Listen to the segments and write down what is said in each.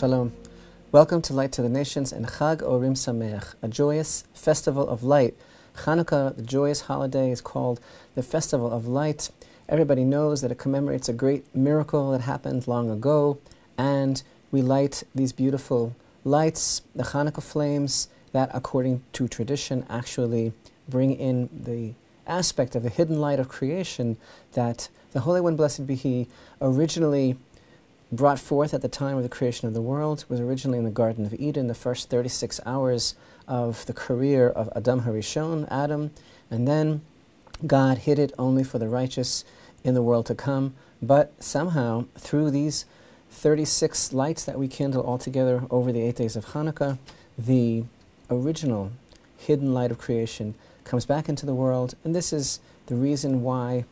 Shalom. Welcome to Light to the Nations and Chag Orim Sameach, a joyous festival of light. Chanukah, the joyous holiday, is called the Festival of Light. Everybody knows that it commemorates a great miracle that happened long ago, and we light these beautiful lights, the Chanukah flames, that according to tradition actually bring in the aspect of the hidden light of creation that the Holy One, blessed be He, originally brought forth at the time of the creation of the world. It was originally in the Garden of Eden, the first 36 hours of the career of Adam Harishon, Adam, and then God hid it only for the righteous in the world to come. But somehow, through these 36 lights that we kindle all together over the 8 days of Hanukkah, the original hidden light of creation comes back into the world, and this is the reason why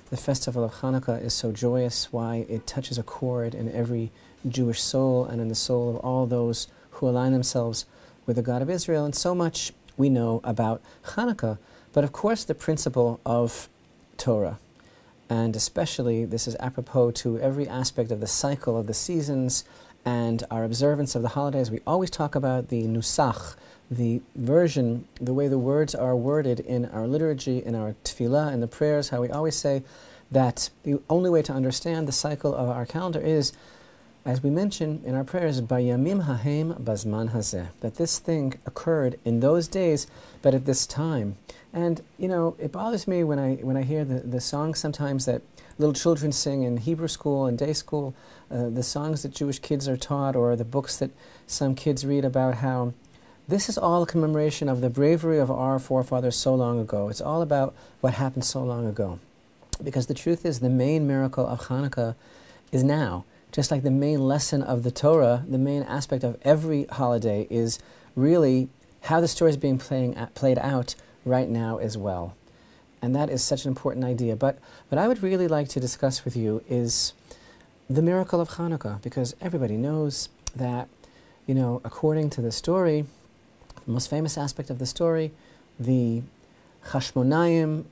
the festival of Hanukkah is so joyous, why it touches a chord in every Jewish soul and in the soul of all those who align themselves with the God of Israel. And so much we know about Hanukkah, but of course the principle of Torah, and especially this is apropos to every aspect of the cycle of the seasons and our observance of the holidays. We always talk about the nusach, the version, the way the words are worded in our liturgy, in our tefillah, in the prayers, how we always say that the only way to understand the cycle of our calendar is, as we mention in our prayers, Bayamim hahem bazman hazeh, that this thing occurred in those days, but at this time. And, you know, it bothers me when I hear the songs sometimes that little children sing in Hebrew school and day school, the songs that Jewish kids are taught, or the books that some kids read about how this is all a commemoration of the bravery of our forefathers so long ago. It's all about what happened so long ago. Because the truth is, the main miracle of Hanukkah is now. Just like the main lesson of the Torah, the main aspect of every holiday is really how the story is being played out right now as well. And that is such an important idea. But what I would really like to discuss with you is the miracle of Hanukkah, because everybody knows that, you know, according to the story, the most famous aspect of the story, the Hasmonayim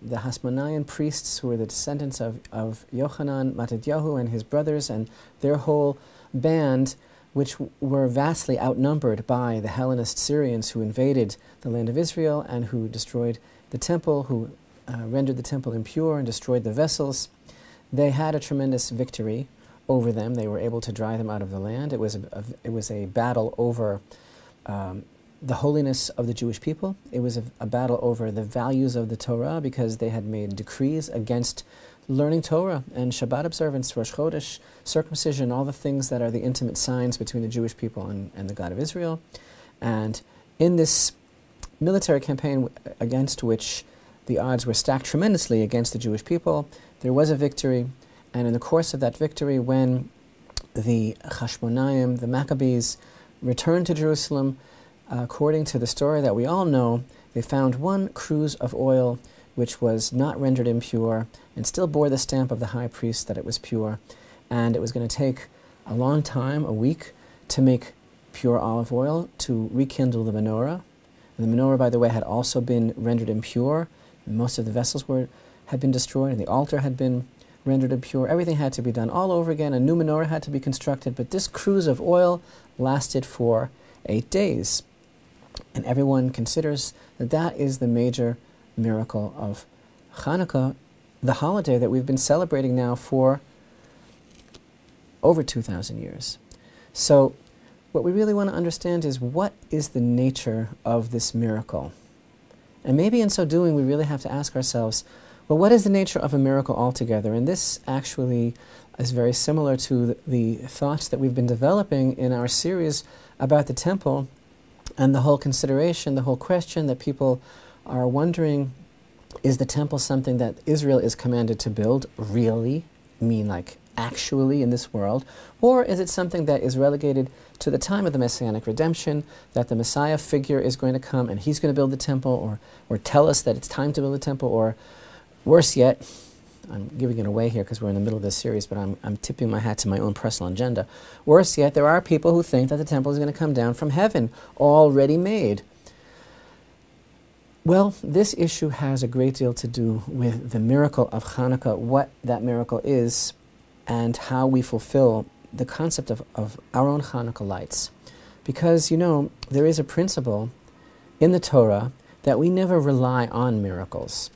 priests, who were the descendants of Yochanan, Matityahu, and his brothers, and their whole band, which were vastly outnumbered by the Hellenist Syrians who invaded the land of Israel and who destroyed the temple, who rendered the temple impure and destroyed the vessels. They had a tremendous victory over them. They were able to drive them out of the land. It was a battle over the holiness of the Jewish people. It was a battle over the values of the Torah, because they had made decrees against learning Torah and Shabbat observance, Rosh Chodesh, circumcision, all the things that are the intimate signs between the Jewish people and the God of Israel. And in this military campaign against which the odds were stacked tremendously against the Jewish people, there was a victory. And in the course of that victory, when the Hashmonayim, the Maccabees, returned to Jerusalem, according to the story that we all know, they found one cruse of oil which was not rendered impure and still bore the stamp of the high priest that it was pure. And it was going to take a long time, a week, to make pure olive oil, to rekindle the menorah. And the menorah, by the way, had also been rendered impure. Most of the vessels had been destroyed, and the altar had been rendered impure. Everything had to be done all over again. A new menorah had to be constructed, but this cruse of oil lasted for 8 days. And everyone considers that that is the major miracle of Hanukkah, the holiday that we've been celebrating now for over 2,000 years. So what we really want to understand is, what is the nature of this miracle? And maybe in so doing, we really have to ask ourselves, well, what is the nature of a miracle altogether? And this actually is very similar to the thoughts that we've been developing in our series about the temple, and the whole consideration, the whole question that people are wondering, is the temple something that Israel is commanded to build, really? I mean, like, actually in this world? Or is it something that is relegated to the time of the Messianic redemption, that the Messiah figure is going to come and he's going to build the temple, or tell us that it's time to build the temple, or worse yet, I'm giving it away here because we're in the middle of this series, but I'm tipping my hat to my own personal agenda. Worse yet, there are people who think that the temple is going to come down from heaven, already made. Well, this issue has a great deal to do with the miracle of Hanukkah, what that miracle is, and how we fulfill the concept of our own Chanukah lights. Because, you know, there is a principle in the Torah that we never rely on miracles.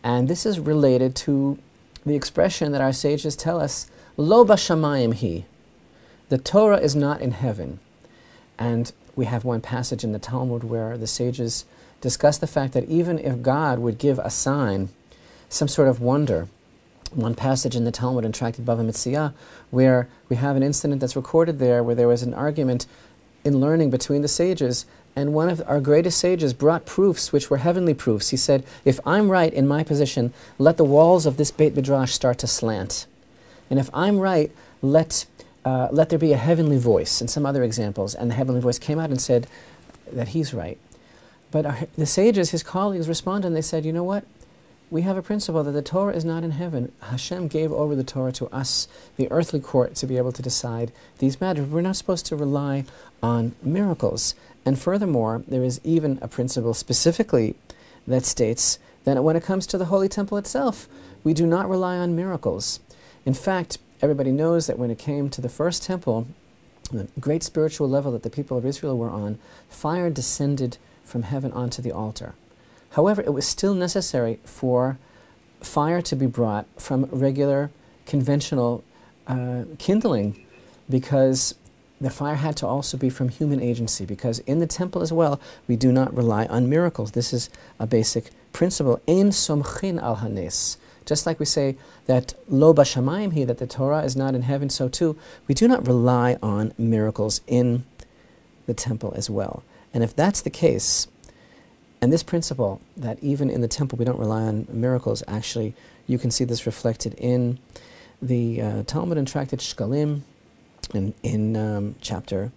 And this is related to the expression that our sages tell us, Lo b'shamayim hi. The Torah is not in heaven. And we have one passage in the Talmud where the sages discuss the fact that even if God would give a sign, some sort of wonder, one passage in the Talmud in Tractate Bava Metzia, where we have an incident that's recorded there where there was an argument in learning between the sages, and one of our greatest sages brought proofs which were heavenly proofs. He said, if I'm right in my position, let the walls of this Beit Midrash start to slant. And if I'm right, let there be a heavenly voice, and some other examples. And the heavenly voice came out and said that he's right. But the sages, his colleagues, responded and they said, you know what? We have a principle that the Torah is not in heaven. Hashem gave over the Torah to us, the earthly court, to be able to decide these matters. We're not supposed to rely on miracles. And furthermore, there is even a principle specifically that states that when it comes to the Holy Temple itself, we do not rely on miracles. In fact, everybody knows that when it came to the first temple, the great spiritual level that the people of Israel were on, fire descended from heaven onto the altar. However, it was still necessary for fire to be brought from regular, conventional kindling, because the fire had to also be from human agency, because in the temple as well, we do not rely on miracles. This is a basic principle. Ein somchin al hanes. Just like we say that lo b'shamayim hi, that the Torah is not in heaven, so too, we do not rely on miracles in the temple as well. And if that's the case, and this principle, that even in the temple we don't rely on miracles, actually, you can see this reflected in the Talmud and Tractate Shkalim, in chapter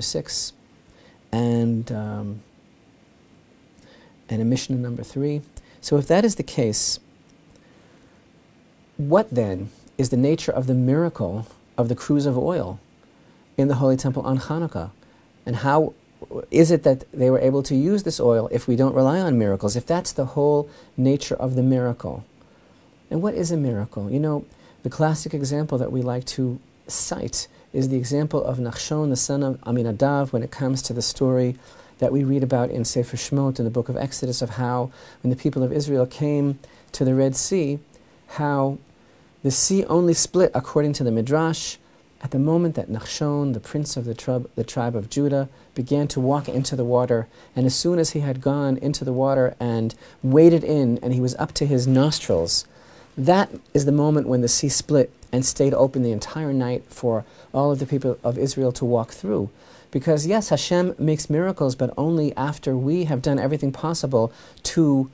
6, and in Mishnah number 3. So if that is the case, what then is the nature of the miracle of the cruse of oil in the Holy Temple on Chanukah? And how is it that they were able to use this oil if we don't rely on miracles, if that's the whole nature of the miracle? And what is a miracle? You know, the classic example that we like to cite is the example of Nachshon, the son of Aminadav, when it comes to the story that we read about in Sefer Shemot, in the book of Exodus, of how when the people of Israel came to the Red Sea, how the sea only split according to the Midrash at the moment that Nachshon, the prince of the tribe of Judah, began to walk into the water. And as soon as he had gone into the water and waded in, and he was up to his nostrils, that is the moment when the sea split and stayed open the entire night for all of the people of Israel to walk through. Because yes, Hashem makes miracles, but only after we have done everything possible to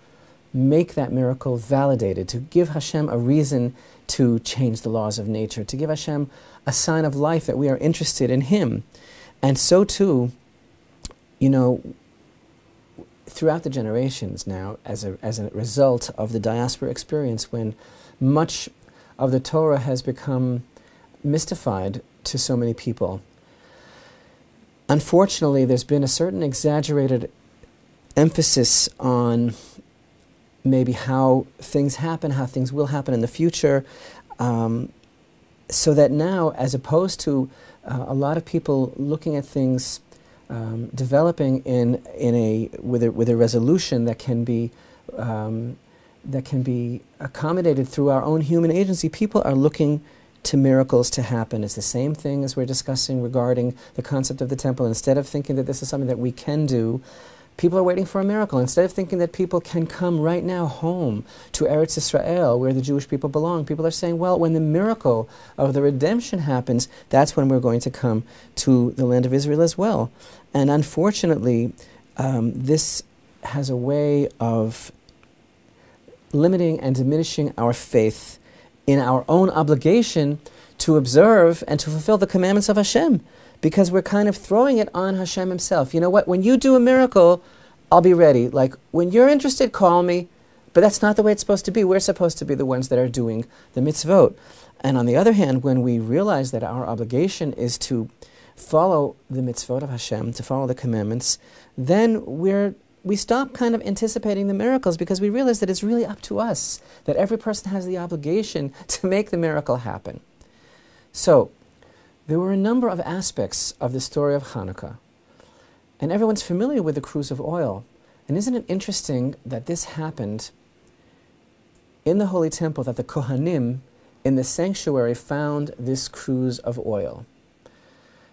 make that miracle validated, to give Hashem a reason to change the laws of nature, to give Hashem a sign of life that we are interested in Him. And so too, you know, throughout the generations now, as a result of the diaspora experience, when much of the Torah has become mystified to so many people, unfortunately, there's been a certain exaggerated emphasis on maybe how things happen, how things will happen in the future, so that now, as opposed to a lot of people looking at things developing with a resolution that can be accommodated through our own human agency, people are looking to miracles to happen. It's the same thing as we're discussing regarding the concept of the temple. Instead of thinking that this is something that we can do, people are waiting for a miracle. Instead of thinking that people can come right now home to Eretz Israel, where the Jewish people belong, people are saying, well, when the miracle of the redemption happens, that's when we're going to come to the land of Israel as well. And unfortunately, this has a way of limiting and diminishing our faith in our own obligation to observe and to fulfill the commandments of Hashem, because we're kind of throwing it on Hashem Himself. You know what? When you do a miracle, I'll be ready. Like, when you're interested, call me. But that's not the way it's supposed to be. We're supposed to be the ones that are doing the mitzvot. And on the other hand, when we realize that our obligation is to follow the mitzvot of Hashem, to follow the commandments, then we stop kind of anticipating the miracles, because we realize that it's really up to us, that every person has the obligation to make the miracle happen. So, there were a number of aspects of the story of Chanukah, and everyone's familiar with the cruse of oil. And isn't it interesting that this happened in the Holy Temple, that the Kohanim in the sanctuary found this cruse of oil?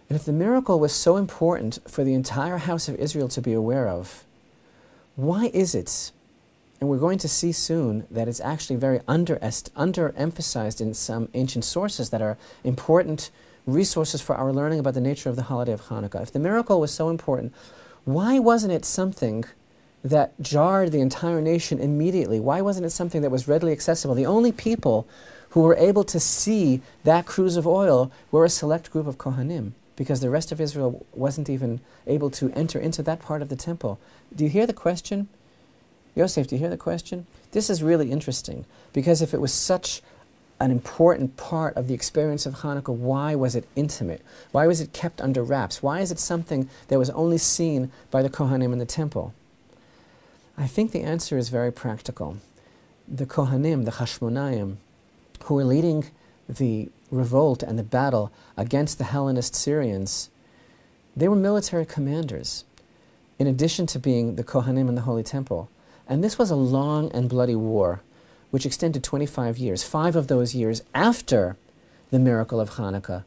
And if the miracle was so important for the entire house of Israel to be aware of, why is it, and we're going to see soon that it's actually very underemphasized in some ancient sources that are important resources for our learning about the nature of the holiday of Hanukkah. If the miracle was so important, why wasn't it something that jarred the entire nation immediately? Why wasn't it something that was readily accessible? The only people who were able to see that cruse of oil were a select group of Kohanim, because the rest of Israel wasn't even able to enter into that part of the temple. Do you hear the question? Yosef, do you hear the question? This is really interesting, because if it was such an important part of the experience of Hanukkah, why was it intimate? Why was it kept under wraps? Why is it something that was only seen by the Kohanim in the temple? I think the answer is very practical. The Kohanim, the Hashmonayim, who were leading the revolt and the battle against the Hellenist Syrians, they were military commanders, in addition to being the Kohanim in the Holy Temple. And this was a long and bloody war, which extended 25 years. 5 of those years after the miracle of Hanukkah,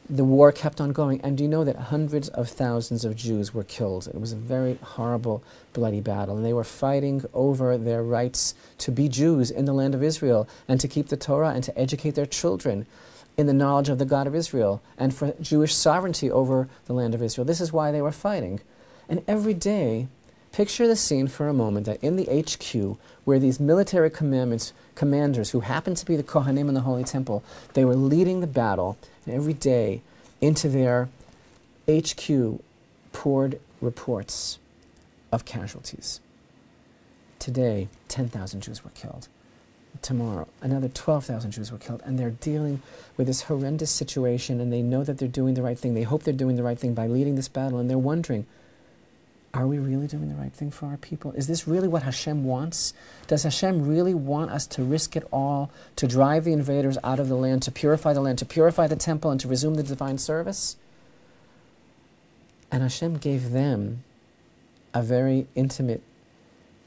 the war kept on going. And do you know that hundreds of thousands of Jews were killed? It was a very horrible, bloody battle. And they were fighting over their rights to be Jews in the land of Israel, and to keep the Torah, and to educate their children in the knowledge of the God of Israel, and for Jewish sovereignty over the land of Israel. This is why they were fighting. And every day, picture the scene for a moment, that in the HQ, where these military commanders, who happened to be the Kohanim in the Holy Temple, they were leading the battle, and every day into their HQ poured reports of casualties. Today, 10,000 Jews were killed. Tomorrow, another 12,000 Jews were killed. And they're dealing with this horrendous situation, and they know that they're doing the right thing. They hope they're doing the right thing by leading this battle, and they're wondering, are we really doing the right thing for our people? Is this really what Hashem wants? Does Hashem really want us to risk it all, to drive the invaders out of the land, to purify the temple, and to resume the divine service? And Hashem gave them a very intimate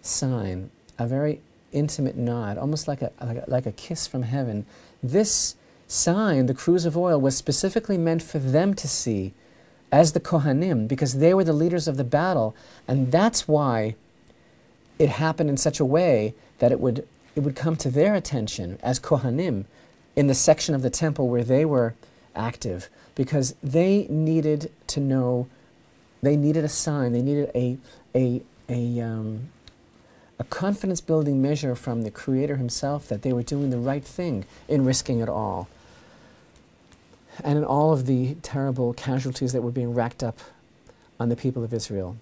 sign, a very intimate nod, almost like a kiss from heaven. This sign, the cruse of oil, was specifically meant for them to see as the Kohanim, because they were the leaders of the battle, and that's why it happened in such a way that it would come to their attention as Kohanim in the section of the temple where they were active, because they needed to know, they needed a sign, they needed a confidence-building measure from the Creator Himself that they were doing the right thing in risking it all, and in all of the terrible casualties that were being racked up on the people of Israel.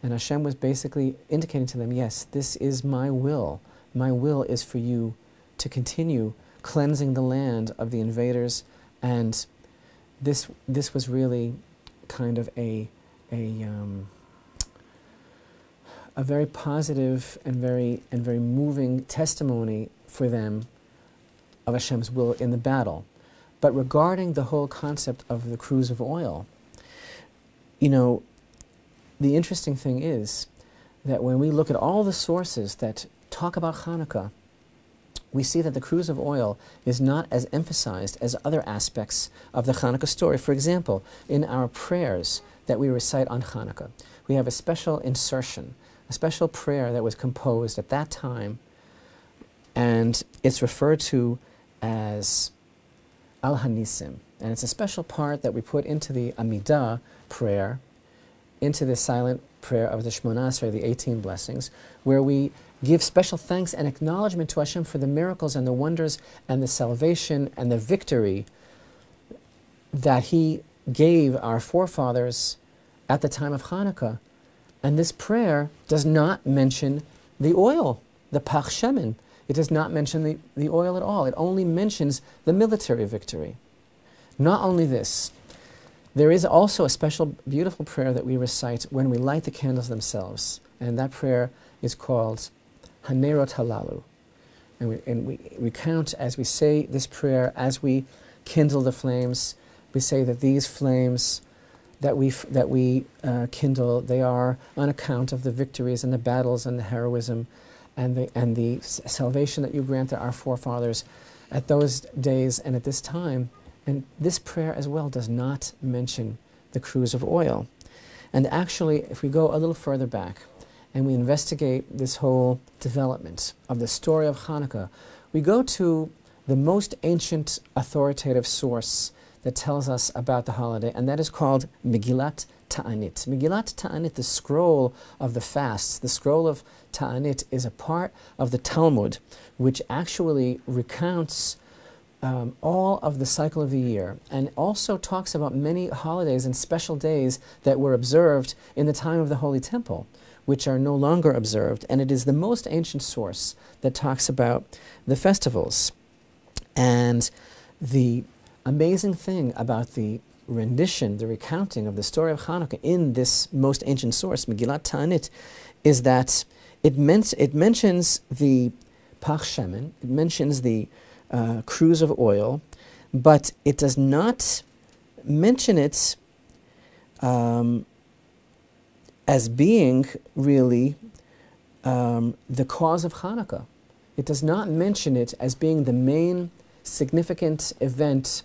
And Hashem was basically indicating to them, yes, this is my will. My will is for you to continue cleansing the land of the invaders. And this was really kind of a very positive and very moving testimony for them of Hashem's will in the battle. But regarding the whole concept of the cruse of oil, you know, the interesting thing is that when we look at all the sources that talk about Hanukkah, we see that the cruse of oil is not as emphasized as other aspects of the Hanukkah story. For example, in our prayers that we recite on Hanukkah, we have a special insertion, a special prayer that was composed at that time, and it's referred to as Al Hanisim, and it's a special part that we put into the Amidah prayer, into the silent prayer of the Shmona Esrei, the 18 blessings, where we give special thanks and acknowledgement to Hashem for the miracles and the wonders and the salvation and the victory that He gave our forefathers at the time of Hanukkah. And this prayer does not mention the oil, the Pach Shemen. It does not mention the oil at all. It only mentions the military victory. Not only this, there is also a special, beautiful prayer that we recite when we light the candles themselves. And that prayer is called Hanerot Halalu. And we count as we say this prayer, as we kindle the flames. We say that these flames that we kindle, they are on account of the victories and the battles and the heroism and the salvation that you granted our forefathers at those days and at this time. And this prayer as well does not mention the cruse of oil. And actually, if we go a little further back and we investigate this whole development of the story of Chanukah, we go to the most ancient authoritative source that tells us about the holiday, and that is called Megillat Ta'anit. Megillat Ta'anit, the scroll of the fasts, the scroll of Ta'anit, is a part of the Talmud which actually recounts all of the cycle of the year, and also talks about many holidays and special days that were observed in the time of the Holy Temple, which are no longer observed, and it is the most ancient source that talks about the festivals. And the amazing thing about the rendition, the recounting of the story of Chanukah in this most ancient source, Megillat Ta'anit, is that it mentions the Pach Shemen, it mentions the cruse of oil, but it does not mention it as being really the cause of Chanukah. It does not mention it as being the main significant event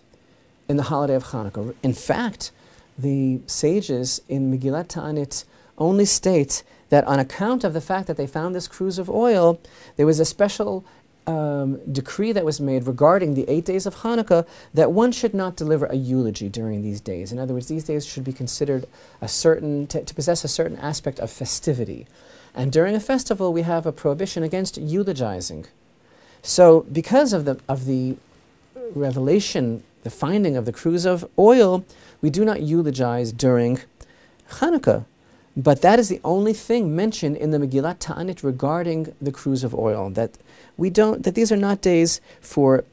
in the holiday of Chanukah. In fact, the sages in Megillat Ta'anit only state that on account of the fact that they found this cruse of oil, there was a special decree that was made regarding the 8 days of Hanukkah that one should not deliver a eulogy during these days. In other words, these days should be considered to possess a certain aspect of festivity. And during a festival, we have a prohibition against eulogizing. So, because of the revelation, the finding of the cruse of oil, we do not eulogize during Hanukkah. But that is the only thing mentioned in the Megillat Ta'anit regarding the cruse of oil, that these are not days for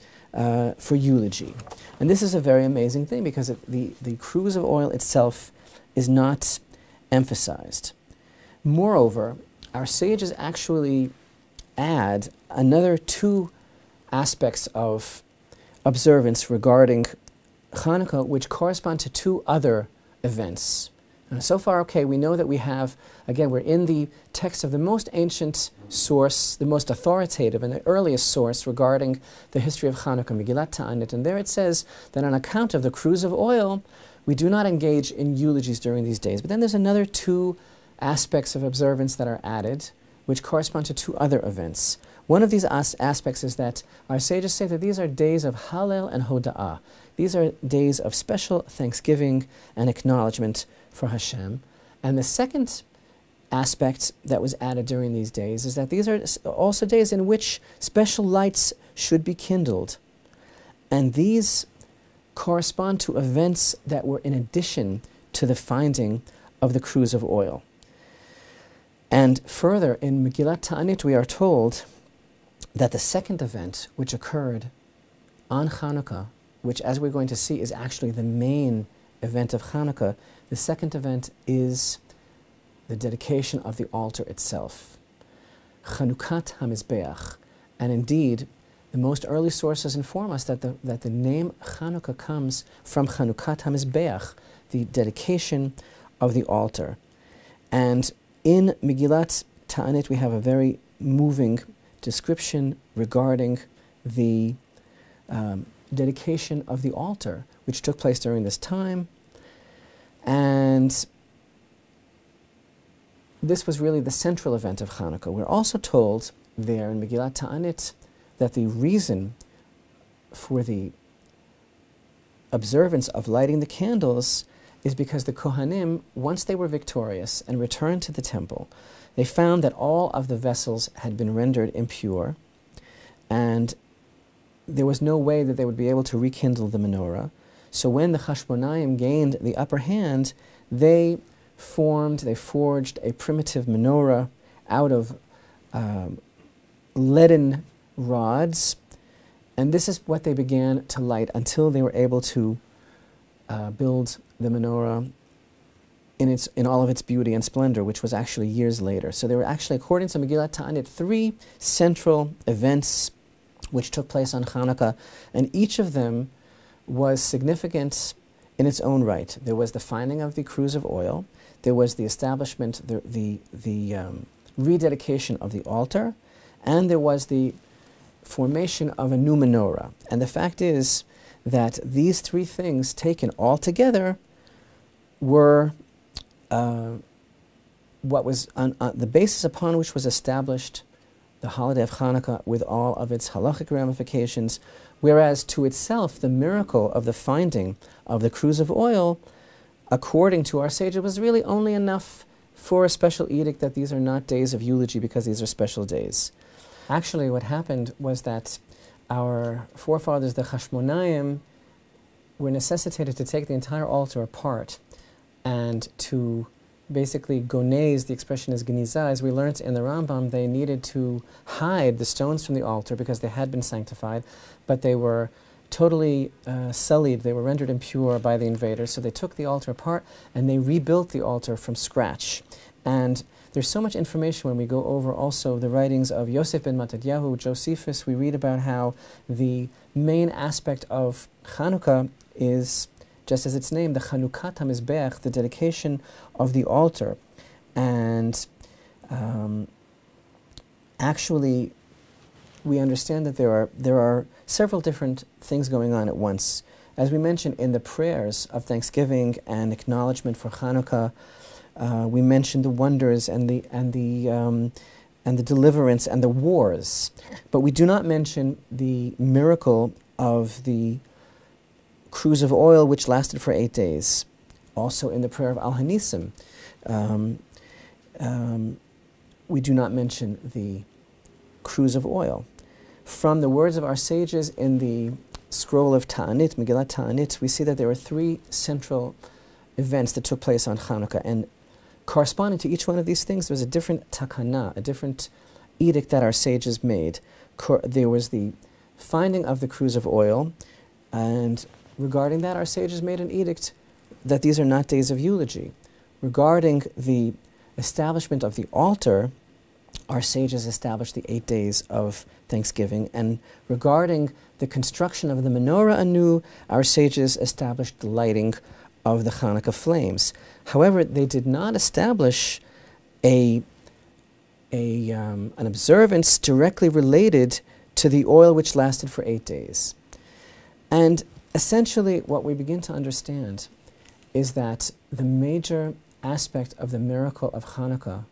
eulogy. And this is a very amazing thing, because the cruse of oil itself is not emphasized. Moreover, our sages actually add another 2 aspects of observance regarding Hanukkah, which correspond to 2 other events. And so far, okay, we know that we have, again, we're in the text of the most ancient source, the most authoritative and the earliest source regarding the history of Hanukkah, Megillat Ta'anit, and there it says that on account of the cruse of oil, we do not engage in eulogies during these days. But then there's another 2 aspects of observance that are added, which correspond to 2 other events. One of these aspects is that our sages say that these are days of Hallel and Hoda'ah. These are days of special thanksgiving and acknowledgement for Hashem. And the second aspect that was added during these days is that these are also days in which special lights should be kindled. And these correspond to events that were in addition to the finding of the cruse of oil. And further, in Megillat Ta'anit, we are told that the second event, which occurred on Hanukkah, which, as we're going to see, is actually the main event of Hanukkah, the second event is the dedication of the altar itself. Chanukah HaMizbeach. And indeed, the most early sources inform us that the name Chanukah comes from Chanukah HaMizbeach, the dedication of the altar. And in Megillat Ta'anit, we have a very moving description regarding the dedication of the altar, which took place during this time. And this was really the central event of Hanukkah. We're also told there in Megillat Ta'anit that the reason for the observance of lighting the candles is because the Kohanim, once they were victorious and returned to the temple, they found that all of the vessels had been rendered impure, and there was no way that they would be able to rekindle the menorah. So when the Chashmonaim gained the upper hand, they forged a primitive menorah out of leaden rods, and this is what they began to light until they were able to build the menorah in all of its beauty and splendor, which was actually years later. So there were actually, according to Megillat Ta'anit, 3 central events which took place on Hanukkah, and each of them was significant in its own right. There was the finding of the cruse of oil, there was the establishment, the rededication of the altar, and there was the formation of a new menorah. And the fact is that these three things taken all together were what was the basis upon which was established the holiday of Chanukah with all of its halachic ramifications, whereas to itself the miracle of the finding of the cruse of oil, according to our sages, was really only enough for a special edict that these are not days of eulogy because these are special days. Actually, what happened was that our forefathers, the Chashmonaim, were necessitated to take the entire altar apart and to basically gonez, the expression is geniza, as we learnt in the Rambam, they needed to hide the stones from the altar because they had been sanctified, but they were totally sullied, they were rendered impure by the invaders, so they took the altar apart and they rebuilt the altar from scratch. And there's so much information when we go over also the writings of Yosef ben Matadyahu, Josephus. We read about how the main aspect of Chanukah is, just as its name, the Chanukah HaMizbeach, the dedication of the altar. And actually, we understand that there are several different things going on at once. As we mentioned in the prayers of thanksgiving and acknowledgement for Chanukah, we mentioned the wonders and the deliverance and the wars, but we do not mention the miracle of the cruse of oil, which lasted for 8 days. Also in the prayer of Al Hanisim, we do not mention the cruse of oil. From the words of our sages in the scroll of Ta'anit, Megillat Ta'anit, we see that there were 3 central events that took place on Chanukah, and corresponding to each one of these things, there was a different takana, a different edict that our sages made. There was the finding of the cruse of oil, and regarding that, our sages made an edict that these are not days of eulogy. Regarding the establishment of the altar, our sages established the 8 days of thanksgiving. And regarding the construction of the menorah anew, our sages established the lighting of the Chanukah flames. However, they did not establish an observance directly related to the oil which lasted for 8 days. And essentially, what we begin to understand is that the major aspect of the miracle of Chanukah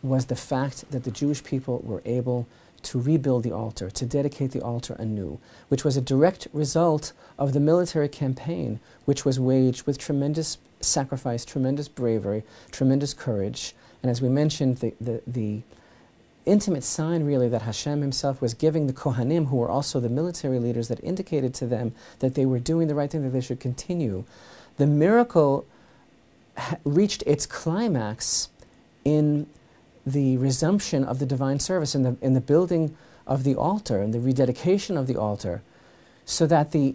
was the fact that the Jewish people were able to rebuild the altar, to dedicate the altar anew, which was a direct result of the military campaign, which was waged with tremendous sacrifice, tremendous bravery, tremendous courage. And as we mentioned, the intimate sign really that Hashem himself was giving the Kohanim, who were also the military leaders, that indicated to them that they were doing the right thing, that they should continue. The miracle reached its climax in the resumption of the divine service, in the building of the altar, and the rededication of the altar, so that the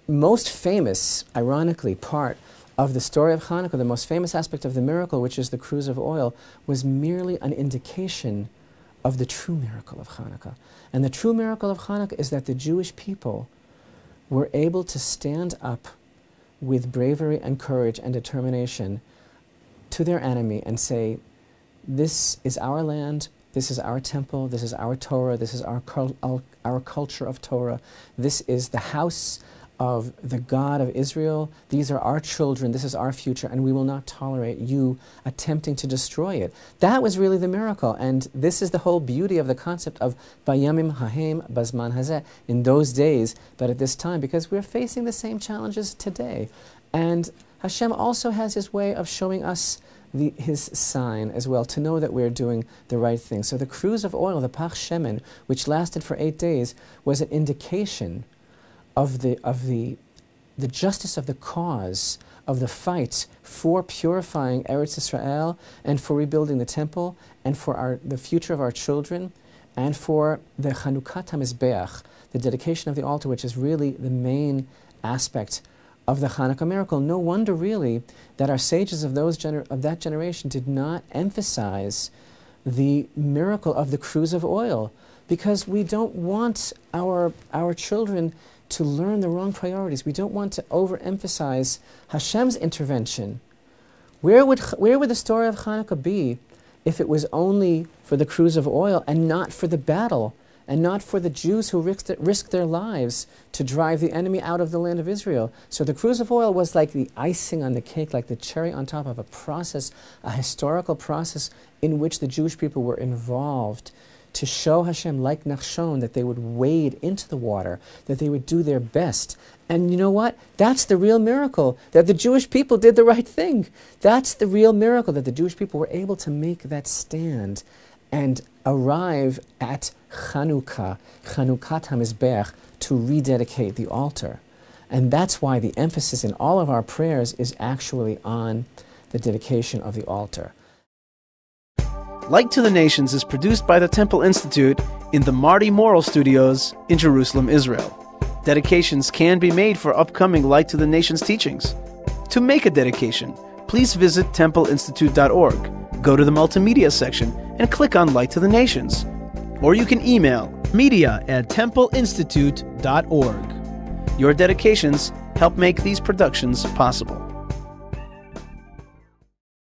most famous, ironically, part of the story of Chanukah, the most famous aspect of the miracle, which is the cruse of oil, was merely an indication of the true miracle of Chanukah. And the true miracle of Chanukah is that the Jewish people were able to stand up with bravery and courage and determination to their enemy and say, this is our land, this is our temple, this is our Torah, this is our culture of Torah, this is the house of the God of Israel, these are our children, this is our future, and we will not tolerate you attempting to destroy it. That was really the miracle, and this is the whole beauty of the concept of Bayamim Hahem Bazman Hazeh, in those days, but at this time, because we're facing the same challenges today. And Hashem also has his way of showing us his sign as well, to know that we're doing the right thing. So the cruse of oil, the Pach Shemen, which lasted for 8 days, was an indication of the justice of the cause, of the fight for purifying Eretz Israel, and for rebuilding the temple, and for the future of our children, and for the Chanukah HaMizbeach, the dedication of the altar, which is really the main aspect of the Chanukah miracle. No wonder really that our sages of that generation did not emphasize the miracle of the cruse of oil, because we don't want our children to learn the wrong priorities. We don't want to overemphasize Hashem's intervention. Where would the story of Chanukah be if it was only for the cruse of oil and not for the battle, and not for the Jews who risked their lives to drive the enemy out of the land of Israel? So the cruse of oil was like the icing on the cake, like the cherry on top of a process, a historical process in which the Jewish people were involved to show Hashem, like Nachshon, that they would wade into the water, that they would do their best. And you know what? That's the real miracle, that the Jewish people did the right thing. That's the real miracle, that the Jewish people were able to make that stand and arrive at Chanukah, Chanukat HaMizbeach, to rededicate the altar. And that's why the emphasis in all of our prayers is actually on the dedication of the altar. Light to the Nations is produced by the Temple Institute in the Marty Morrell Studios in Jerusalem, Israel. Dedications can be made for upcoming Light to the Nations teachings. To make a dedication, please visit templeinstitute.org, go to the multimedia section, and click on Light to the Nations. Or you can email media@templeinstitute.org. Your dedications help make these productions possible.